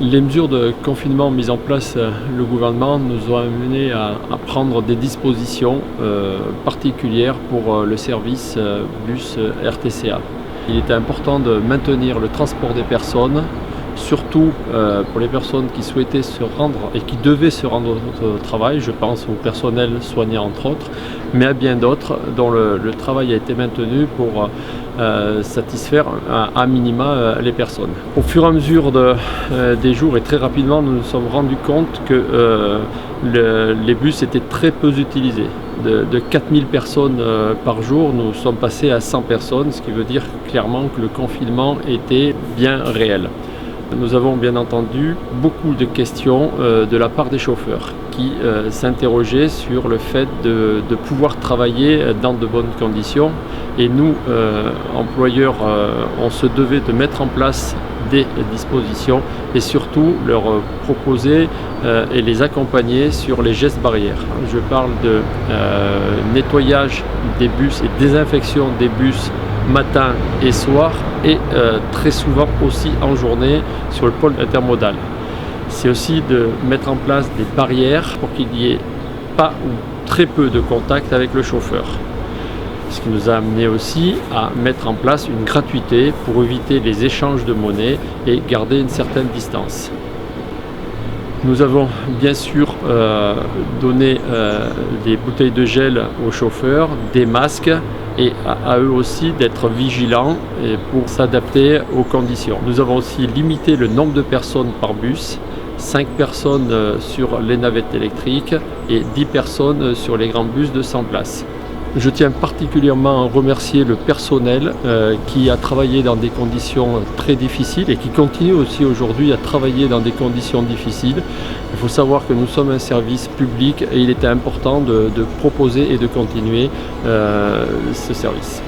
Les mesures de confinement mises en place le gouvernement nous ont amené à prendre des dispositions particulières pour le service bus RTCA. Il était important de maintenir le transport des personnes, surtout pour les personnes qui souhaitaient se rendre et qui devaient se rendre au travail, je pense au personnel soignant entre autres, mais à bien d'autres dont le travail a été maintenu pour satisfaire à minima les personnes. Au fur et à mesure des jours et très rapidement, nous nous sommes rendus compte que les bus étaient très peu utilisés. De 4000 personnes par jour, nous sommes passés à 100 personnes, ce qui veut dire clairement que le confinement était bien réel. Nous avons bien entendu beaucoup de questions de la part des chauffeurs qui s'interrogeaient sur le fait de pouvoir travailler dans de bonnes conditions. Et nous, employeurs, on se devait de mettre en place des dispositions et surtout leur proposer et les accompagner sur les gestes barrières. Je parle de nettoyage des bus et désinfection des bus matin et soir et très souvent aussi en journée sur le pôle intermodal. C'est aussi de mettre en place des barrières pour qu'il n'y ait pas ou très peu de contact avec le chauffeur. Ce qui nous a amené aussi à mettre en place une gratuité pour éviter les échanges de monnaie et garder une certaine distance. Nous avons bien sûr donné des bouteilles de gel aux chauffeurs, des masques et à eux aussi d'être vigilants pour s'adapter aux conditions. Nous avons aussi limité le nombre de personnes par bus, 5 personnes sur les navettes électriques et 10 personnes sur les grands bus de 100 places. Je tiens particulièrement à remercier le personnel qui a travaillé dans des conditions très difficiles et qui continue aussi aujourd'hui à travailler dans des conditions difficiles. Il faut savoir que nous sommes un service public et il était important de proposer et de continuer ce service.